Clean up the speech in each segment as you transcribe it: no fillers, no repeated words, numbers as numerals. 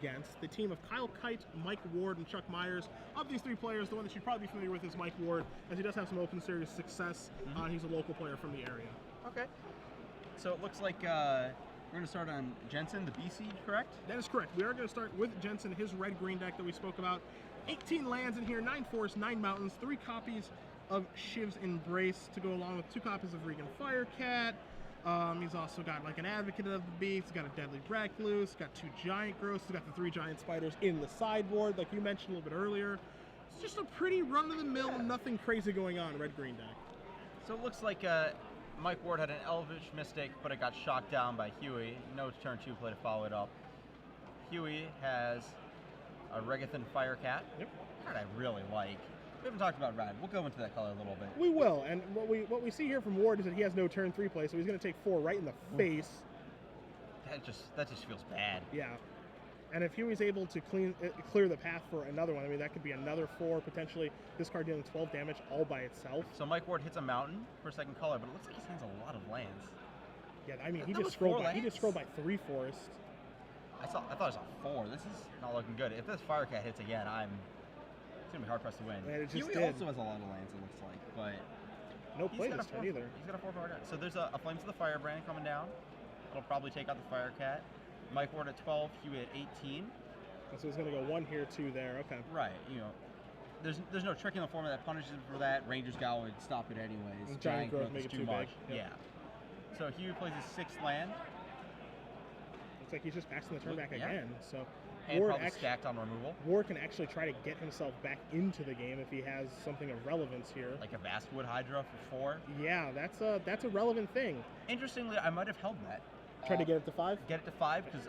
against the team of Kyle Kite, Mike Ward, and Chuck Myers. Of these three players, the one that you'd probably be familiar with is Mike Ward, as he does have some Open Series success. He's a local player from the area. Okay. So it looks like we're going to start on Jensen, the BC, correct? That is correct. We are going to start with Jensen, his red-green deck that we spoke about. 18 lands in here, 9 forests, 9 mountains, 3 copies of Shiv's Embrace to go along with 2 copies of Regan Firecat. He's also got like an Advocate of the Beast, he's got a Deadly Recluse, got 2 Giant Growths, he's got the 3 Giant Spiders in the sideboard, like you mentioned a little bit earlier. It's just a pretty run-of-the-mill, nothing crazy going on red-green deck. So it looks like Mike Ward had an Elvish Mystic, but it got shot down by Huey. No turn 2 play to follow it up. Huey has a Regathan Firecat. Yep. Card I really like. We haven't talked about red. We'll go into that color a little bit. We will, and what we see here from Ward is that he has no turn 3 play, so he's going to take 4 right in the face. That just feels bad. Yeah, and if Huey's able to clear the path for another one, I mean that could be another 4 potentially. This card dealing 12 damage all by itself. So Mike Ward hits a mountain for second color, but it looks like he has a lot of lands. Yeah, I mean he just scrolled by 3 forests. I thought it was a 4. This is not looking good. If this Firecat hits again, it's going to be hard pressed to win. And it just Huey also has a lot of lands, it looks like, but no play this turn either. He's got a 4 deck. So there's a Flames of the Firebrand coming down. It'll probably take out the Firecat. Mike Ward at 12, Huey at 18. So he's going to go 1 here, 2 there. Okay. Right. You know, there's no trick in the format that punishes him for that. Ranger's Gal would stop it anyways. Giant Growth make is it too too much. big. Yep. Yeah. So Huey plays his 6th land. Looks like he's just passing the turn back again. So and probably stacked on removal. Ward can actually try to get himself back into the game if he has something of relevance here. Like a Vastwood Hydra for 4. Yeah, that's a relevant thing. Interestingly, I might have held that. Try to get it to 5? Get it to 5, because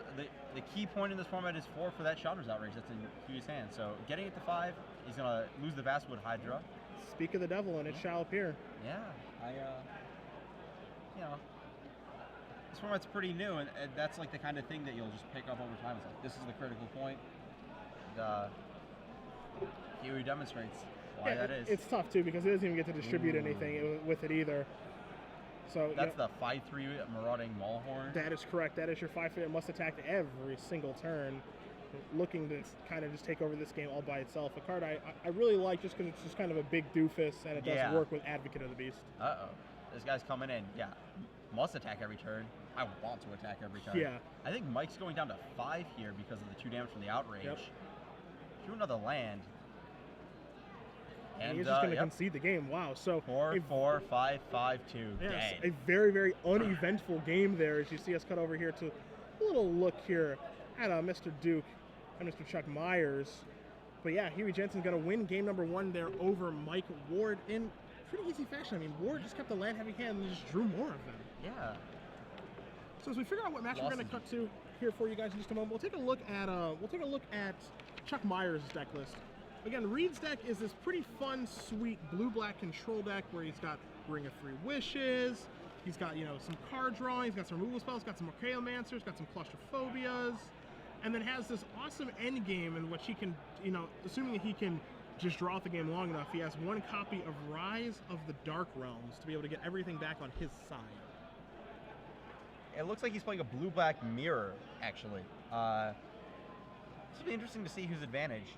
the key point in this format is 4 for that Shadow's Outrage that's in Huey's hand. So getting it to 5, he's going to lose the Vastwood Hydra. Speak of the devil, and it shall appear. Yeah, you know, this format's pretty new, and that's like the kind of thing that you'll just pick up over time. It's like, this is the critical point. Huey demonstrates why that is. It's tough, too, because he doesn't even get to distribute anything with it either. So that's the 5/3 Marauding Maulhorn. That is correct. That is your 5/3 that must attack every single turn, looking to kind of just take over this game all by itself. A card I really like just because it's just kind of a big doofus, and it does work with Advocate of the Beast. Uh-oh. This guy's coming in. Yeah. Must attack every turn. I want to attack every turn. Yeah. I think Mike's going down to 5 here because of the 2 damage from the Outrage. Yep. Drew another land. And he's just going to concede the game. Wow. So 4, 4, 5, 5, 2. Yes, dead. a very, very uneventful game there as you see us cut over here to a little look here at Mr. Duke and Mr. Chuck Myers. But yeah, Huey Jensen's going to win game number 1 there over Mike Ward in pretty easy fashion. I mean, Ward just kept a land-heavy hand and just drew more of them. Yeah. So as we figure out what match we're going to cut to here for you guys in just a moment, we'll take a look at Chuck Myers' deck list. Again, Reed's deck is this pretty fun, sweet blue-black control deck where he's got Ring of 3 Wishes, he's got, you know, some card drawing, he's got some removal spells, got some Archaeomancers, got some Claustrophobias, and then has this awesome end game in which he can, you know, assuming he can just draw out the game long enough, he has 1 copy of Rise of the Dark Realms to be able to get everything back on his side. It looks like he's playing a blue-black mirror, actually. This will be interesting to see who's advantaged.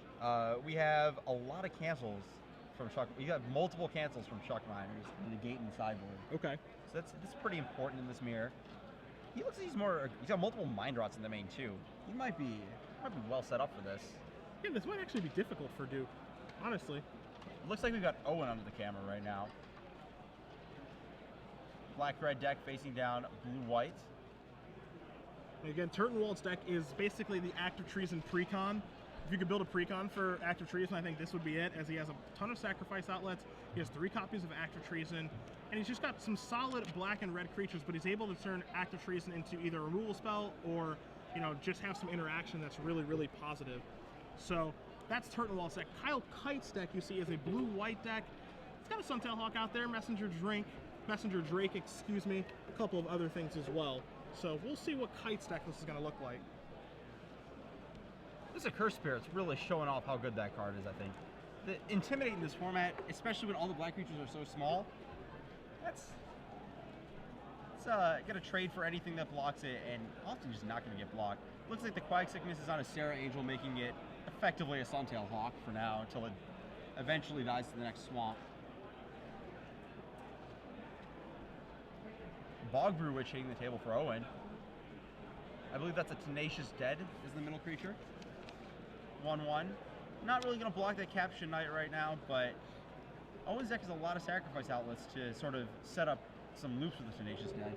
We have a lot of cancels from Chuck. We got multiple cancels from Chuck Myers in the gate and sideboard. Okay. So that's pretty important in this mirror. He looks like he's got multiple Mind Rots in the main too. He might be well set up for this. Yeah, this might actually be difficult for Duke, honestly. It looks like we've got Owen under the camera right now. Black-red deck facing down blue-white. Again, Turtenwald's deck is basically the Active Treason precon. If you could build a precon for Active Treason, I think this would be it, as he has a ton of sacrifice outlets. He has 3 copies of Active Treason, and he's just got some solid black and red creatures, but he's able to turn Active Treason into either a removal spell or, you know, just have some interaction that's really, really positive. So that's Turtenwald's deck. Kyle Kite's deck, you see, is a blue-white deck. It's got a Suntail Hawk out there, Messenger Drake, excuse me, a couple of other things as well. So we'll see what Kite's deck list is going to look like. This is a Curse Spirit's really showing off how good that card is, I think. The Intimidate in this format, especially when all the black creatures are so small, that's It's gonna trade for anything that blocks it, and often just not gonna get blocked. Looks like the Quag Sickness is on a Sarah Angel, making it effectively a Suntail Hawk for now until it eventually dies to the next swamp. Bogbrew Witch hitting the table for Owen. I believe that's a Tenacious Dead is the middle creature. 1/1. Not really going to block that Caption Knight right now, but Owen's deck has a lot of sacrifice outlets to sort of set up some loops with the Tenacious Dead.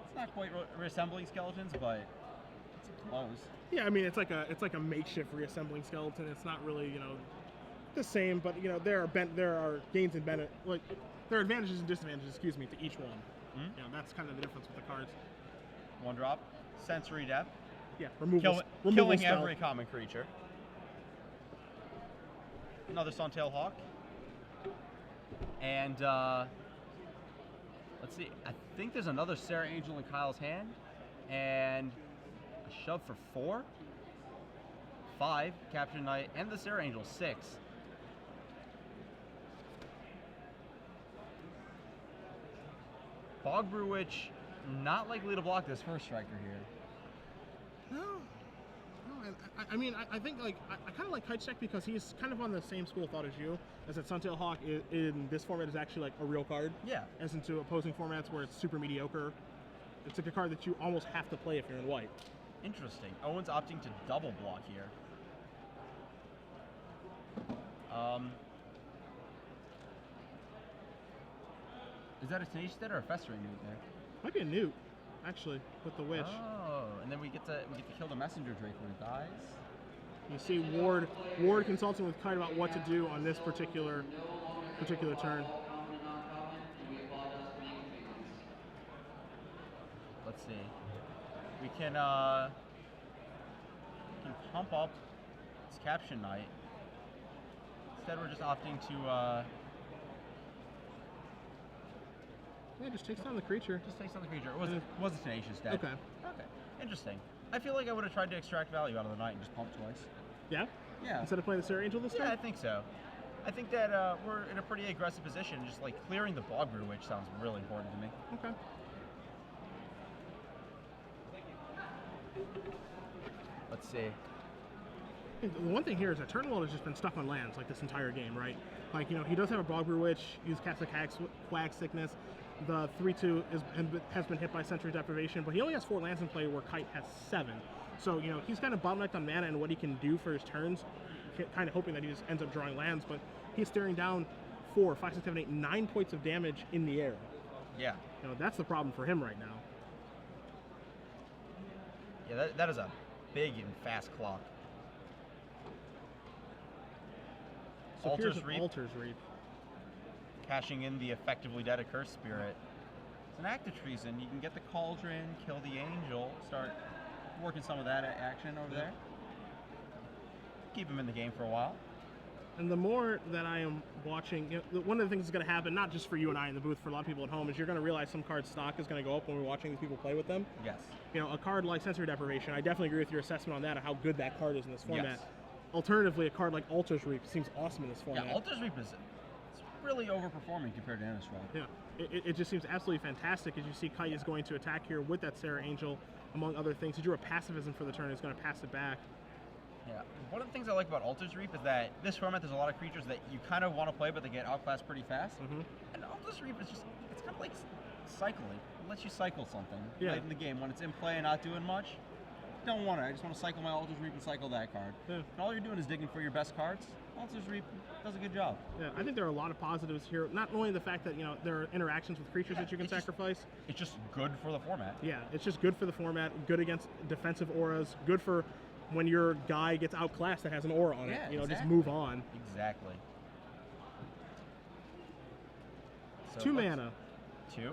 It's not quite reassembling skeletons, but it's close. Yeah, I mean it's like a makeshift reassembling skeleton. It's not really, you know, the same, but you know there are gains and benefits, like there are advantages and disadvantages, excuse me, to each one. Mm-hmm. You know, that's kind of the difference with the cards. 1-drop, Sensory Depth. Yeah, removal Killing spell. every common creature. Another Suntail Hawk. And let's see, I think there's another Sarah Angel in Kyle's hand. And a shove for 4. 5, Capture Knight, and the Sarah Angel, 6. Bogbrew Witch, not likely to block this first striker here. No, I mean, I think like I kind of like Kite's deck because he's kind of on the same school of thought as you, as that Suntail Hawk in this format is actually like a real card. Yeah. As into opposing formats where it's super mediocre. It's like a card that you almost have to play if you're in white. Interesting. Owen's opting to double block here. Is that a Tenacious Dead or a Festering Newt there? Might be a Newt, actually, with the Witch. Oh, and then we get to kill the Messenger Drake when it dies. You see Ward consulting with Kite about what to do on this particular turn. Let's see. We can pump up this Caption Knight. Instead, we're just opting to yeah, just takes down the creature. just takes on the creature. It was a Tenacious Dead. Okay. Okay. Interesting. I feel like I would have tried to extract value out of the Knight and just pump twice. Yeah? Yeah. Instead of playing the Sarah Angel this Yeah, I turn? think so. I think that we're in a pretty aggressive position. Just like clearing the Bogbrew Witch sounds really important to me. Okay. Let's see. The one thing here is that Turtenwald has just been stuck on lands like this entire game, right? Like, you know, he does have a Bogbrew Witch, he's cast a Quag Sickness. The 3/2 has been hit by Sensory Deprivation, but he only has 4 lands in play where Kite has 7. So, you know, he's kind of bottlenecked on mana and what he can do for his turns, kind of hoping that he just ends up drawing lands, but he's staring down 4, 5, 6, 7, 8, 9 points of damage in the air. Yeah. You know, that's the problem for him right now. Yeah, that is a big and fast clock. So Altar's here's an Reap. Altar's Reap. Cashing in the effectively dead Accursed Spirit. It's an act of treason. You can get the Cauldron, kill the Angel, start working some of that action over there. Keep him in the game for a while. And the more that I am watching, you know, one of the things that's going to happen, not just for you and I in the booth, for a lot of people at home, is you're going to realize some cards' stock is going to go up when we're watching these people play with them. Yes. You know, a card like Sensory Deprivation, I definitely agree with your assessment on that, of how good that card is in this format. Yes. Alternatively, a card like Altar's Reap seems awesome in this format. Yeah, Altar's Reap is really overperforming compared to Innistrad. Yeah, it just seems absolutely fantastic as you see Kite is going to attack here with that Sarah Angel, among other things. He drew a pacifism for the turn, he's going to pass it back. Yeah, one of the things I like about Altar's Reap is that this format there's a lot of creatures that you kind of want to play, but they get outclassed pretty fast. Mm-hmm. And Altar's Reap is just, it's kind of like cycling. It lets you cycle something late in the game. When it's in play and not doing much, don't want it. I just want to cycle my Altar's Reap and cycle that card. Yeah. And all you're doing is digging for your best cards. Altar's Reap does a good job. Yeah, I think there are a lot of positives here. Not only the fact that, you know, there are interactions with creatures that you can sacrifice. It's just good for the format. Yeah, it's just good for the format, good against defensive auras, good for when your guy gets outclassed that has an aura on it. You know, exactly. just move on. Exactly. So 2 mana. 2?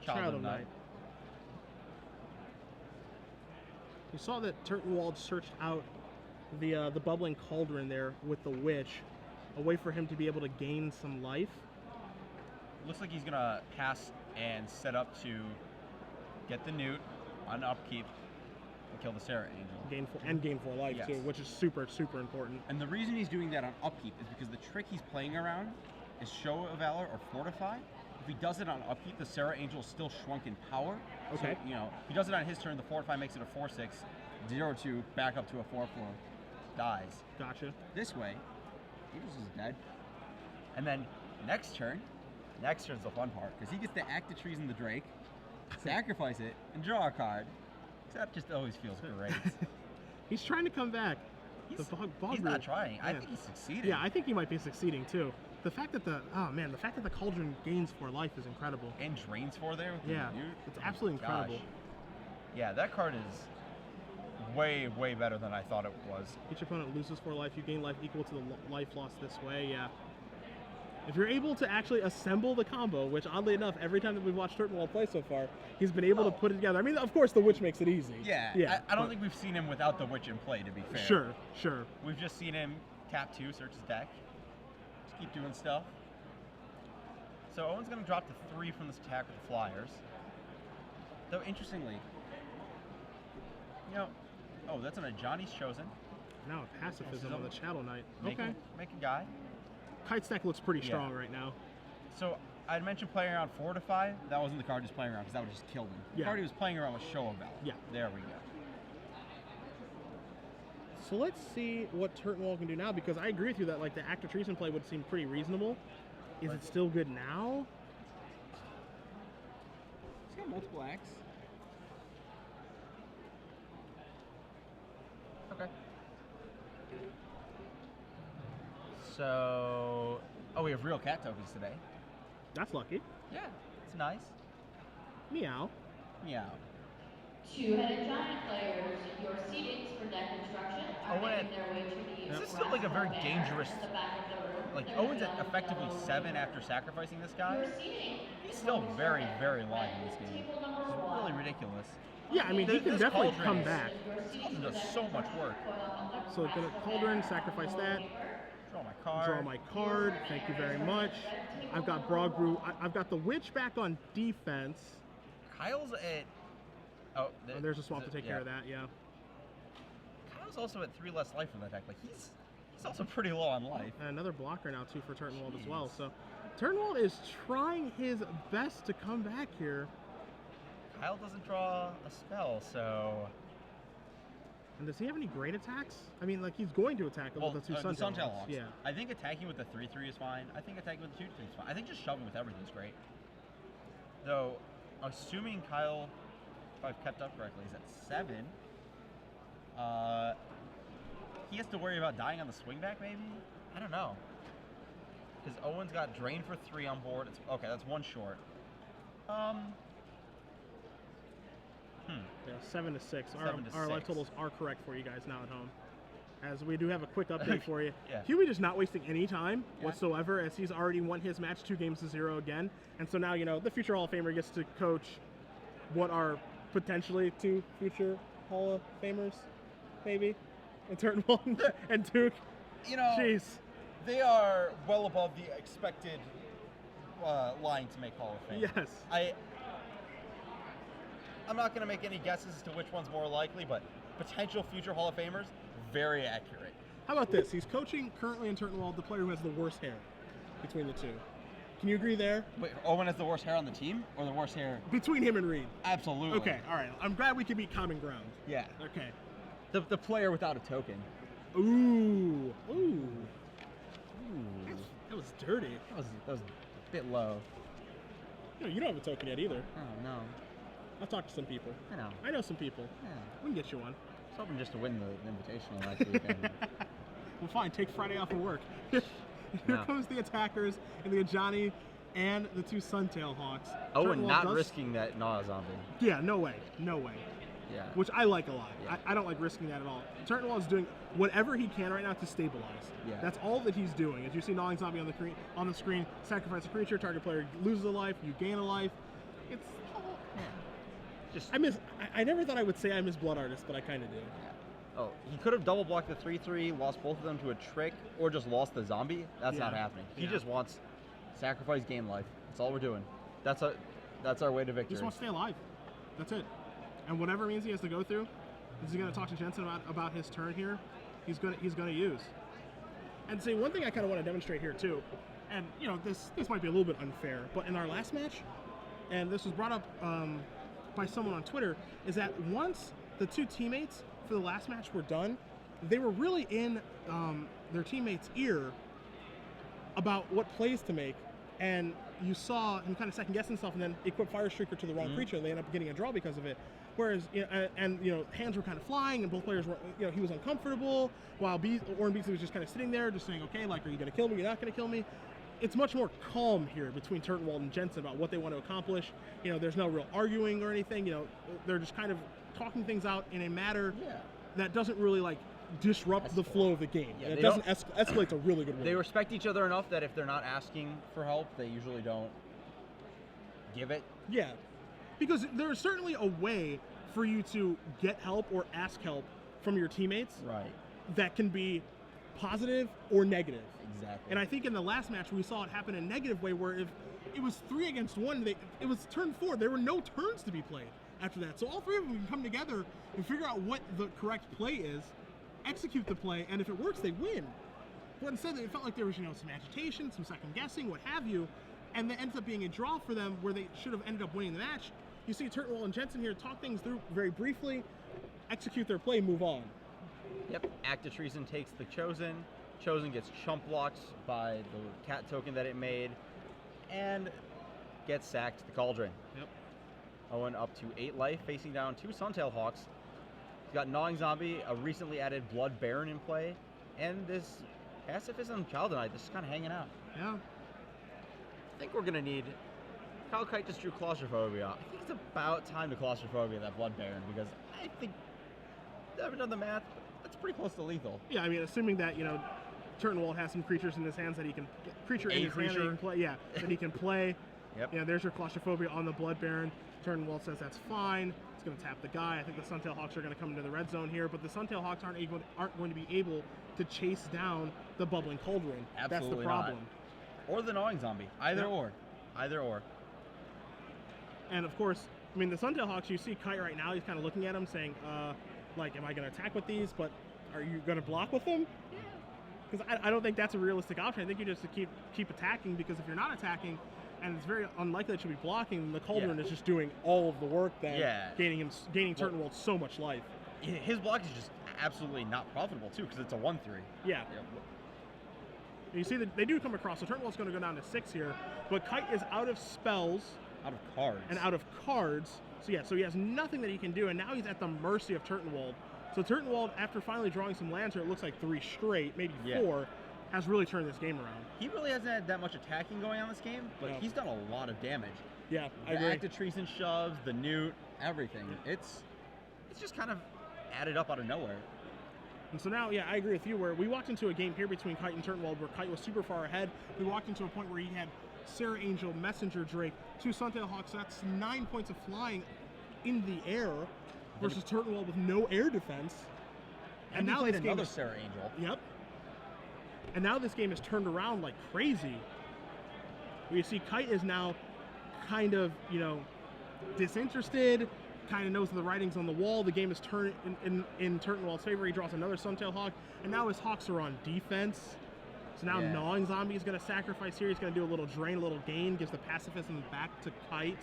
Child of Night. You saw that Turtenwald searched out the bubbling cauldron there with the Witch, a way for him to be able to gain some life. Looks like he's gonna pass and set up to get the Newt on upkeep and kill the Sarah Angel. Gain 4 life too, which is super, super important. And the reason he's doing that on upkeep is because the trick he's playing around is Show of Valor or Fortify. If he does it on upkeep, the Serra Angel is still shrunk in power. Okay. So, he does it on his turn, the 4/5 makes it a 4/6, 0/2, back up to a 4/4, dies. Gotcha. This way, Angels is dead. And then next turn's the fun part, because he gets to active treason the Drake, sacrifice it, and draw a card. That just always feels great. He's trying to come back. He's not trying. I think he's succeeding. Yeah, I think he might be succeeding too. The fact that the Cauldron gains 4 life is incredible. And drains 4 there. With yeah, it's absolutely incredible. Yeah, that card is way, way better than I thought it was. Each opponent loses 4 life. You gain life equal to the life lost this way. Yeah. If you're able to actually assemble the combo, which oddly enough, every time that we've watched Turtenwald play so far, he's been able to put it together. I mean, of course, the Witch makes it easy. Yeah. I don't think we've seen him without the Witch in play, to be fair. Sure. We've just seen him tap 2, search his deck, just keep doing stuff. So Owen's going to drop to 3 from this attack with the Flyers. Though, interestingly, that's an Johnny's Chosen. Now a pacifism on the Shadow Knight. Make a guy. Kite stack looks pretty strong right now. So I'd mentioned playing around 4 to 5. That wasn't the card he was playing around because that would just kill him. The card he was playing around was Show of Valor. Yeah. There we go. So let's see what Turtenwald can do now, because I agree with you that like the active treason play would seem pretty reasonable. Is it still good now? He's got multiple acts. Okay. So, we have real cat tokens today. That's lucky. Yeah, it's nice. Meow. Meow. Two-headed giant players, your seedings for deck construction are making their way to the This is still like a very dangerous. at the back of the room. Like Owen's at effectively 7 after sacrificing this guy. Your seeding He's still very, very live in this game. table number It's 1. really ridiculous. Yeah, I mean, he can This definitely Cauldron come is- back. This Cauldron does so much work. So gonna Cauldron, sacrifice that. Draw my card. Draw my card. Thank you very much. I've got Brogru. I've got the Witch back on defense. Kyle's at. There's a swamp to take care of that. Yeah. Kyle's also at 3 less life from that deck. Like he's also pretty low on life. And another blocker now too for Turtenwald as well. So Turtenwald is trying his best to come back here. Kyle doesn't draw a spell, so. And does he have any great attacks? I mean, like he's going to attack with the 2 Suntail Hawks. Yeah. I think attacking with the 3/3 is fine. I think attacking with the 2/3 is fine. I think just shoving with everything is great. Though, assuming Kyle, if I've kept up correctly, is at 7. He has to worry about dying on the swing back, maybe? I don't know. Because Owen's got Drain for 3 on board. Okay, that's 1 short. Yeah, 7 to 6. 7 to Our life 6. totals are correct for you guys now at home. As we do have a quick update for you. Yeah. Huey just not wasting any time whatsoever, as he's already won his match 2 games to 0 again. And so now, the future Hall of Famer gets to coach what are potentially 2 future Hall of Famers, maybe, in Turtenwald and Duke. Jeez. They are well above the expected line to make Hall of Fame. Yes. I'm not going to make any guesses as to which one's more likely, but potential future Hall of Famers, very accurate. How about this? He's coaching currently in Turtenwald the player who has the worst hair between the 2. Can you agree there? Wait, Owen has the worst hair on the team, or the worst hair? Between him and Reed. Absolutely. Okay, all right. I'm glad we can meet common ground. Yeah. Okay. The player without a token. Ooh. That was dirty. That was a bit low. You don't have a token yet either. Oh, no. I've talked to some people. I know I know some people. Yeah. We can get you one. I was hoping just to win the Invitational last weekend. Well, fine. Take Friday off of work. Here comes the attackers and the Ajani and the 2 Suntail Hawks. Owen not risking that Gnaw zombie. Yeah, no way. No way. Yeah. Which I like a lot. Yeah. I don't like risking that at all. Turtenwald is doing whatever he can right now to stabilize. Yeah. That's all that he's doing. As you see Gnawing Zombie on the screen, sacrifice a creature, target player loses a life, you gain a life. It's I never thought I would say I miss Blood Artist, but I kind of do. Yeah. Oh, he could have double blocked the 3/3, lost both of them to a trick, or just lost the zombie. That's not happening. He just wants sacrifice, gain life. That's all we're doing. That's our way to victory. He just wants to stay alive. That's it. And whatever means he has to go through, he's going to talk to Jensen about his turn here. He's going to use. And see, one thing I kind of want to demonstrate here too, and this might be a little bit unfair, but in our last match, and this was brought up by someone on Twitter, is that once the two teammates for the last match were done, they were really in their teammates' ear about what plays to make, and you saw him kind of second guess himself and then equip Fire Streaker to the wrong creature, and they end up getting a draw because of it. Whereas, hands were kind of flying, and both players were, he was uncomfortable, while Orin Beasley was just kind of sitting there, just saying, okay, like, are you going to kill me? You're not going to kill me. It's much more calm here between Turtenwald and Jensen about what they want to accomplish. There's no real arguing or anything. They're just kind of talking things out in a manner that doesn't really, like, disrupt the flow of the game. Yeah, and it doesn't escalate a really good way. They respect each other enough that if they're not asking for help, they usually don't give it. Yeah. Because there's certainly a way for you to get help or ask help from your teammates that can be positive or negative. Exactly. And I think in the last match we saw it happen in a negative way, where if it was 3 against 1, it was turn 4. There were no turns to be played after that. So all three of them can come together and figure out what the correct play is, execute the play, and if it works, they win. But instead, it felt like there was some agitation, some second guessing, what have you, and that ends up being a draw for them where they should have ended up winning the match. You see Turtenwald and Jensen here talk things through very briefly, execute their play, move on. Yep, Act of Treason takes the Chosen. Chosen gets chump blocked by the cat token that it made, and gets sacked to the Cauldron. Yep. Owen up to 8 life, facing down 2 Suntail Hawks. He's got Gnawing Zombie, a recently added Blood Baron in play, and this Pacifism Chaldonite that's just kind of hanging out. Yeah. I think we're going to need... Kyle Kite just drew Claustrophobia. I think it's about time to Claustrophobia that Blood Baron, because I think, I haven't done the math, but that's pretty close to lethal. Yeah, I mean, assuming that, Turtenwald has some creatures in his hands that he can... Creature in his hand that he can play. Yeah, that he can play. Yep. There's your Claustrophobia on the Blood Baron. Turtenwald says that's fine. It's going to tap the guy. I think the Suntail Hawks are going to come into the red zone here, but the Suntail Hawks aren't going to be able to chase down the Bubbling Cauldron. Absolutely That's the problem. Not. Or the Gnawing Zombie. Either or. Either or. And of course, I mean, the Suntail Hawks, you see Kite right now, he's kind of looking at him saying, am I going to attack with these, but are you going to block with them? Yeah. Because I don't think that's a realistic option. I think you just keep attacking, because if you're not attacking, and it's very unlikely that you'll be blocking, the Cauldron is just doing all of the work then, gaining Turtenwald so much life. His block is just absolutely not profitable, too, because it's a 1-3. Yeah. And you see that they do come across, so Turtenwald's going to go down to 6 here, but Kite is out of spells. Out of cards. And out of cards. So he has nothing that he can do, and now he's at the mercy of Turtenwald. So Turtenwald, after finally drawing some lands, or it looks like 3 straight, maybe 4, has really turned this game around. He really hasn't had that much attacking going on this game, but he's done a lot of damage. Yeah, I agree. The Act of Treason shoves, the Newt, everything. It's just kind of added up out of nowhere. And so now, I agree with you, where we walked into a game here between Kite and Turtenwald where Kite was super far ahead. We walked into a point where he had Sarah Angel, Messenger Drake, 2 Suntail Hawks, so that's 9 points of flying in the air versus Turtenwald with no air defense. And now played another Sarah Angel. Yep. And now this game is turned around like crazy. You see Kite is now kind of, disinterested, kind of knows the writing's on the wall. The game is turned in Turtenwald's favor. He draws another Suntail Hawk, and now his Hawks are on defense. So now Gnawing Zombie is going to sacrifice here. He's going to do a little drain, a little gain, gives the Pacifism back to Kite.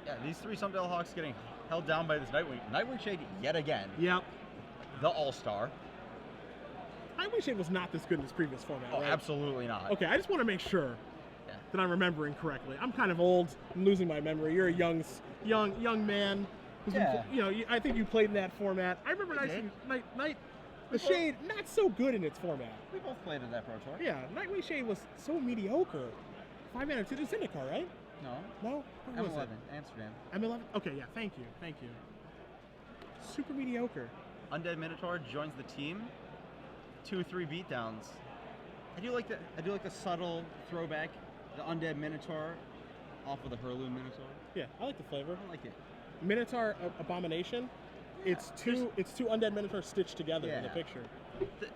Yeah, these 3 Suntail Hawks getting held down by this Nightwing Shade yet again. Yep. The All-Star. Nightwing Shade was not this good in this previous format, Oh, right? absolutely not. Okay, I just want to make sure that I'm remembering correctly. I'm kind of old. I'm losing my memory. You're a young man. Who's been, I think you played in that format. I remember the Shade, not so good in its format. We both played in that Pro Tour. Yeah, Nightwing Shade was so mediocre. 5 mana, it's Zendikar, right? No? M11, Amsterdam. M11? Okay, yeah, thank you. Super mediocre. Undead Minotaur joins the team. 2-3 beatdowns. I do like the subtle throwback, the Undead Minotaur off of the Hurloon Minotaur. Yeah, I like the flavor. I like it. Minotaur Abomination. It's two Undead Minotaurs stitched together in the picture.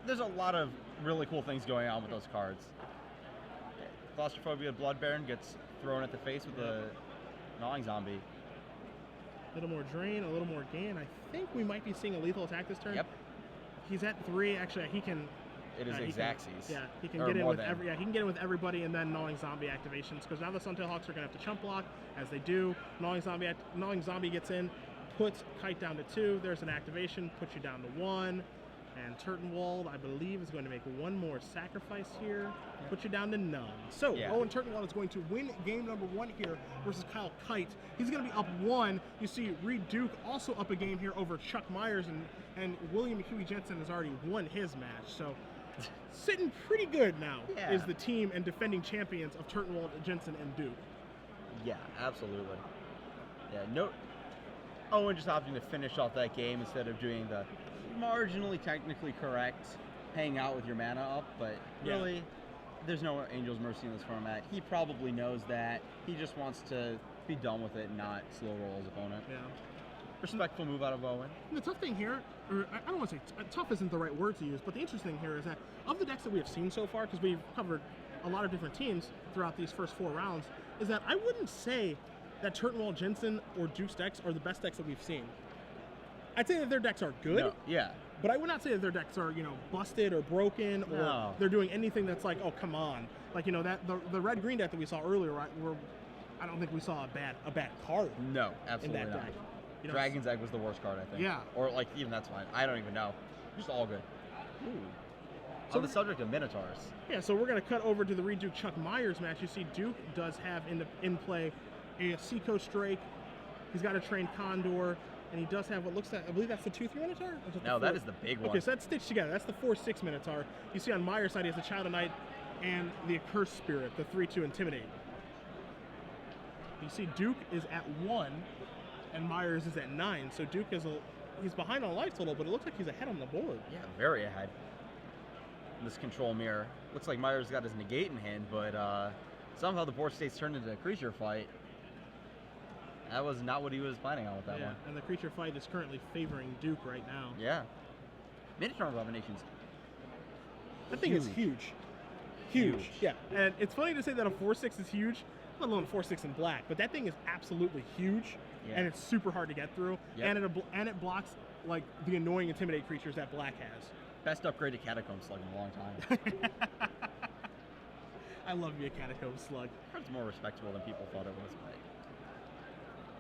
There's a lot of really cool things going on with those cards. Claustrophobia Blood Baron gets thrown at the face with a Gnawing Zombie. A little more drain, a little more gain. I think we might be seeing a lethal attack this turn. Yep. He's at 3. Actually, he can It is Xaxes. Yeah, he can Or get in more with than. he can get in with everybody, and then gnawing zombie activations. Because now the Suntail Hawks are gonna have to chump block, as they do. Gnawing zombie gets in, puts Kite down to 2. There's an activation, puts you down to 1. And Turtenwald, I believe, is going to make one more sacrifice here, put you down to none. So Owen Turtenwald is going to win game number 1 here versus Kyle Kite. He's going to be up 1. You see Reed Duke also up a game here over Chuck Myers, and William Huey Jensen has already won his match. So sitting pretty good now is the team and defending champions of Turtenwald, Jensen, and Duke. Yeah, absolutely. Yeah, no. Owen just opting to finish off that game instead of doing the marginally technically correct hang out with your mana up, but really there's no Angel's Mercy in this format. He probably knows that. He just wants to be done with it and not slow roll his opponent. Yeah. Respectful move out of Owen. And the tough thing here, or I don't want to say tough isn't the right word to use, but the interesting thing here is that of the decks that we have seen so far, because we've covered a lot of different teams throughout these first 4 rounds, is that I wouldn't say that Turtenwald, Jensen, or Duke's decks are the best decks that we've seen. I'd say that their decks are good. No, yeah. But I would not say that their decks are, busted or broken, or they're doing anything that's like, oh, come on. Like, that the red-green deck that we saw earlier, right, I don't think we saw a bad card. No, absolutely in that not. deck. Dragon's Egg was the worst card, I think. Yeah. Or even that's fine. I don't even know. Just all good. Ooh. So on the subject of Minotaurs. Yeah, so we're going to cut over to the Reed Duke Chuck Myers match. You see Duke does have in play a Seacoast Drake. He's got a trained Condor. And he does have what looks like, I believe that's the 2/3 Minotaur? No, that is the big one. Okay, so that's stitched together. That's the 4/6 Minotaur. You see on Myers' side, he has the Child of Night and the Accursed Spirit, the 3/2 Intimidate. You see Duke is at 1, and Myers is at 9. So Duke he's behind on life total, but it looks like he's ahead on the board. Yeah, very ahead. This control mirror. Looks like Myers got his negate in hand, but somehow the board state's turned into a creature fight. That was not what he was planning on with that one. And the creature fight is currently favoring Duke right now. Yeah. Minotaur Abominations. That thing is huge. Huge. Yeah. And it's funny to say that a 4/6 is huge, let alone 4/6 in black, but that thing is absolutely huge, and it's super hard to get through, and it blocks like the annoying Intimidate creatures that black has. Best upgraded Catacomb Slug in a long time. I love me a Catacomb Slug. It's more respectable than people thought it was, but...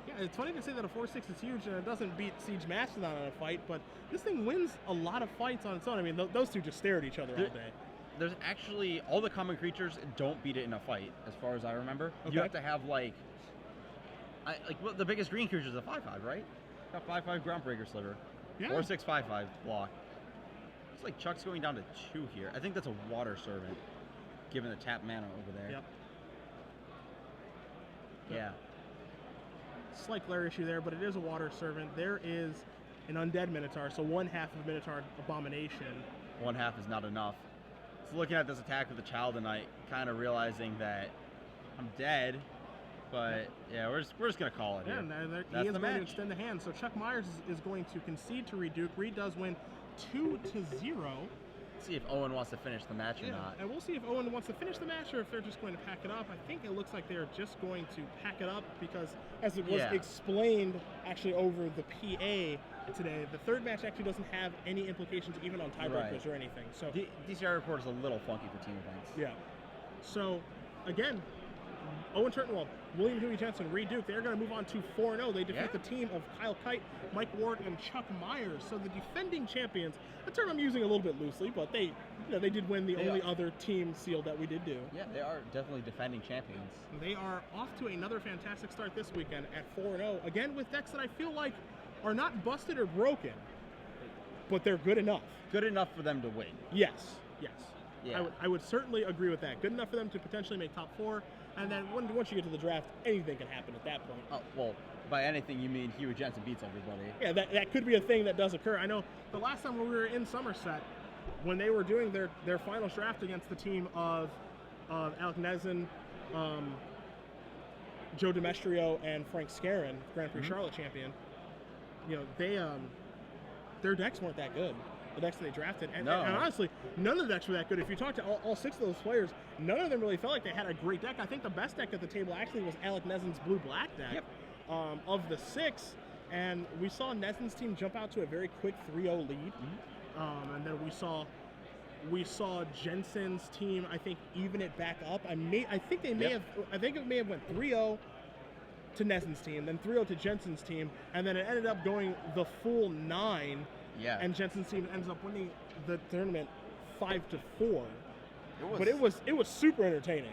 Yeah, it's funny to say that a 4/6 is huge and it doesn't beat Siege Mastodon in a fight, but this thing wins a lot of fights on its own. I mean, those two just stare at each other all day. There's actually, all the common creatures don't beat it in a fight, as far as I remember. Okay. You have to have, the biggest green creature is a 5/5, right? Got 5/5 Groundbreaker Sliver. Yeah. 4/6, 5/5 block. It's like Chuck's going down to 2 here. I think that's a Water Servant, given the tap mana over there. Yep. Yeah. Slight glare issue there, but it is a Water Servant. There is an Undead Minotaur, so 1/2 of Minotaur Abomination. 1/2 is not enough. So looking at this attack with the Child of Night, kind of realizing that I'm dead, but yeah, we're just gonna call it here. Yeah, and That's he is the going to match. extend the hand. So Chuck Myers is going to concede to Reed Duke. Reed does win 2-0. See if Owen wants to finish the match or not. And we'll see if Owen wants to finish the match or if they're just going to pack it up. I think it looks like they're just going to pack it up because, as it was explained actually over the PA today, the third match actually doesn't have any implications even on tiebreakers or anything. So DCR report is a little funky for team events. yeah. So again, Owen Turtenwald, William Huey Jensen, Reed Duke, they're going to move on to 4-0. They defeat the team of Kyle Kite, Mike Ward, and Chuck Myers. So the defending champions, a term I'm using a little bit loosely, but they did win the only other team seal that we did do. Yeah, they are definitely defending champions. They are off to another fantastic start this weekend at 4-0. Again, with decks that I feel like are not busted or broken, but they're good enough. Good enough for them to win. Yes. Yeah. I would certainly agree with that. Good enough for them to potentially make top 4. And then once you get to the draft, anything can happen at that point. Oh, well, by anything you mean Huey Jensen beats everybody. Yeah, that could be a thing that does occur. I know the last time when we were in Somerset, when they were doing their finals draft against the team of Alec Nezin, Joe Demestrio, and Frank Scarron, Grand Prix Charlotte champion, they their decks weren't that good. The decks that they drafted, and honestly, none of the decks were that good. If you talk to all 6 of those players, none of them really felt like they had a great deck. I think the best deck at the table actually was Alec Nezin's blue-black deck of the 6, and we saw Nezin's team jump out to a very quick 3-0 lead, and then we saw We saw Jensen's team, I think, even it back up. I think it may have went 3-0 to Nessen's team, then 3-0 to Jensen's team, and then it ended up going the full 9. Yeah. And Jensen's team ends up winning the tournament 5-4. But it was super entertaining.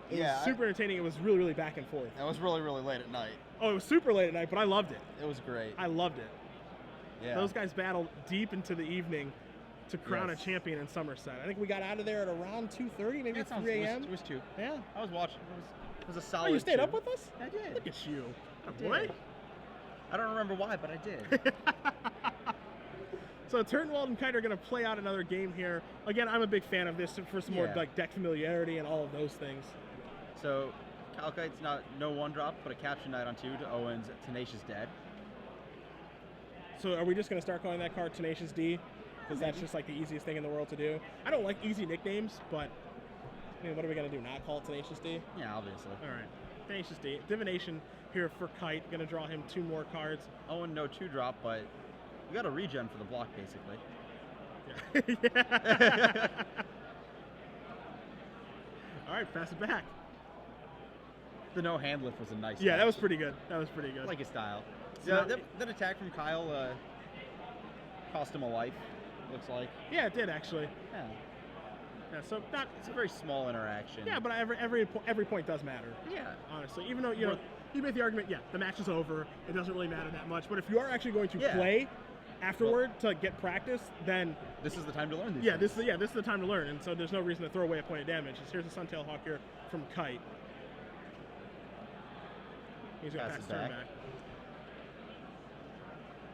It was super entertaining. It was really, really back and forth. It was really, really late at night. Oh, it was super late at night, but I loved it. It was great. I loved it. Yeah. Those guys battled deep into the evening to crown a champion in Somerset. I think we got out of there at around 2:30, maybe 3 a.m. It was 2. Yeah. I was watching. It was a solid. Oh, you stayed 2. up with us? I did. Look at you. I Boy. did. I don't remember why, but I did. So Turtenwald and Kite are going to play out another game here. Again, I'm a big fan of this for some more like deck familiarity and all of those things. So Kite's no 1-drop, but a caption knight on 2 to Owen's Tenacious Dead. So are we just going to start calling that card Tenacious D? Because that's just like the easiest thing in the world to do. I don't like easy nicknames, but I mean, what are we going to do? Not call it Tenacious D? Yeah, obviously. All right. Tenacious D. Divination here for Kite. Going to draw him 2 more cards. Owen, no 2-drop, but we got a regen for the block, basically. Yeah. All right, pass it back. The no hand lift was a nice Yeah, touch. that was pretty good. That was pretty good. I like his style. So Yeah, that attack from Kyle cost him a life, looks like. Yeah, it did actually. Yeah. Yeah, so It's a very small interaction. Yeah, but every point does matter. Yeah. Honestly, even though you make the argument, the match is over. It doesn't really matter that much. But if you are actually going to play afterward to get practice, then this is the time to learn these. This is the time to learn. And so there's no reason to throw away a point of damage. Here's a Suntail Hawk here from Kite. He's going to pass turn back.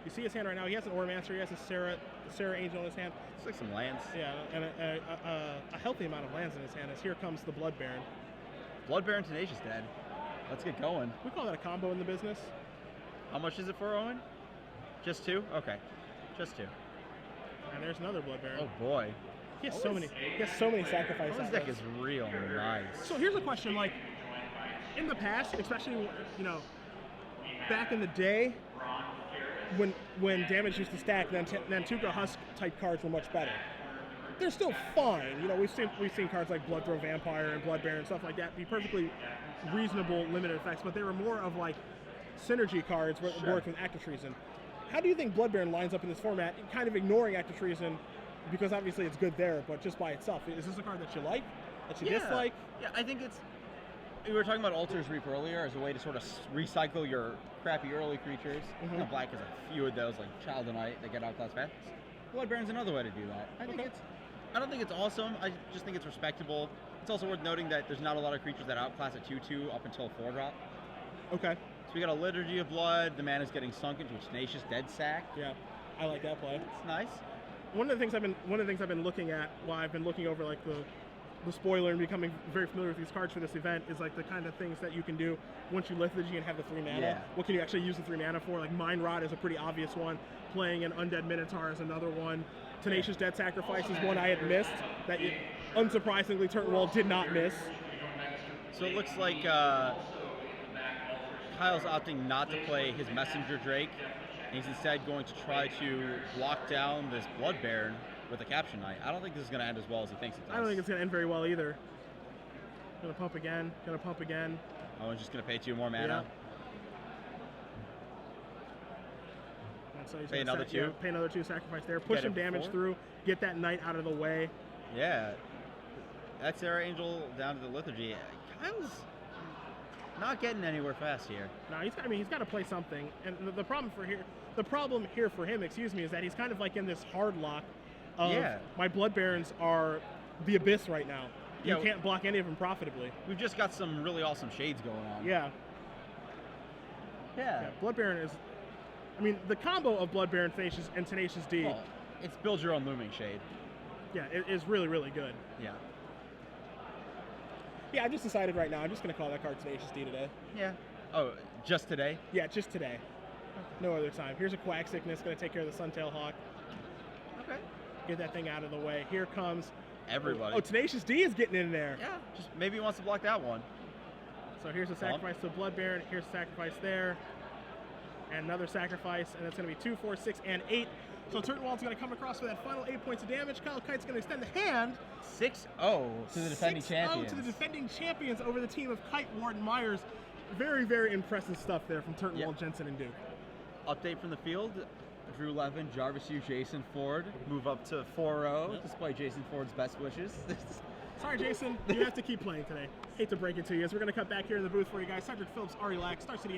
You see his hand right now. He has an Ormaster. He has a Sarah Angel in his hand. It's like some lands. Yeah, and a healthy amount of lands in his hand. As here comes the Blood Baron. Blood Baron Tenacious Dead. Let's get going. We call that a combo in the business. How much is it for Owen? Just 2? Okay, just 2. And there's another Blood Baron. Oh boy. He has so many. He has so many sacrifices. Owen's deck is real nice. So here's a question: like in the past, especially back in the day, when damage used to stack, then Tuca Husk type cards were much better. They're still fine. We've seen cards like Blood Throw Vampire and Blood Baron and stuff like that be perfectly reasonable limited effects, but they were more of like synergy cards where it worked with Act of Treason. How do you think Blood Baron lines up in this format, kind of ignoring Act of Treason, because obviously it's good there, but just by itself? Is this a card that you like, that you dislike? Yeah, I think it's... We were talking about Altar's Reap earlier as a way to sort of recycle your crappy early creatures. Mm-hmm. Black has a few of those, like Child of Night, that get outclassed fast. Blood Baron's another way to do that. I don't think it's awesome. I just think it's respectable. It's also worth noting that there's not a lot of creatures that outclass a 2/2 up until 4-drop. Okay. So we got a Liturgy of Blood. The mana is getting sunk into a Tenacious Dead sack. Yeah, I like that play. It's nice. One of the things I've been looking at while I've been looking over like the spoiler and becoming very familiar with these cards for this event is like the kind of things that you can do once you Liturgy and have the 3 mana. Yeah. What can you actually use the 3 mana for? Like Mind Rot is a pretty obvious one. Playing an Undead Minotaur is another one. Tenacious Dead Sacrifice is one I had missed that unsurprisingly Turtenwald did not miss. So it looks like Kyle's opting not to play his Messenger Drake, and he's instead going to try to block down this Blood Baron with a Caption Knight. I don't think this is going to end as well as he thinks it does. I don't think it's going to end very well either. Gonna pump again. Oh, and just going to pay 2 more mana. So he's pay another 2. Yeah, pay another 2 sacrifice there. Push some damage through. Get that knight out of the way. Yeah. That's Sarah Angel down to the Liturgy. Kyle's not getting anywhere fast here. No, he's got to play something. And the problem here for him, is that he's kind of like in this hard lock of my Blood Barons are the abyss right now. You can't block any of them profitably. We've just got some really awesome shades going on. Yeah. Blood Baron is... the combo of Blood Baron and Tenacious D... Well, it's build your own Looming Shade. Yeah, it is really, really good. Yeah. Yeah, I just decided right now I'm just going to call that card Tenacious D today. Yeah. Oh, just today? Yeah, just today. No other time. Here's a Quack Sickness, going to take care of the Suntail Hawk. Okay. Get that thing out of the way. Here comes... Everybody. Oh, Tenacious D is getting in there. Yeah, just maybe he wants to block that one. So here's a sacrifice to Blood Baron. Here's a sacrifice there. And another sacrifice, and it's going to be 2, 4, 6, and 8 So Turtenwald's going to come across for that final 8 points of damage. Kyle Kite's going to extend the hand. 6-0 to the defending 6-0 champions. to the defending champions over the team of Kite, Warden, Myers. Very, very impressive stuff there from Turtenwald, Jensen, and Duke. Update from the field. Drew Levin, Jarvis Yu, Jason Ford move up to 4-0 despite Jason Ford's best wishes. Sorry, Jason. You have to keep playing today. Hate to break it to you. As we're going to cut back here in the booth for you guys. Cedric Phillips, Ari Lack, Star City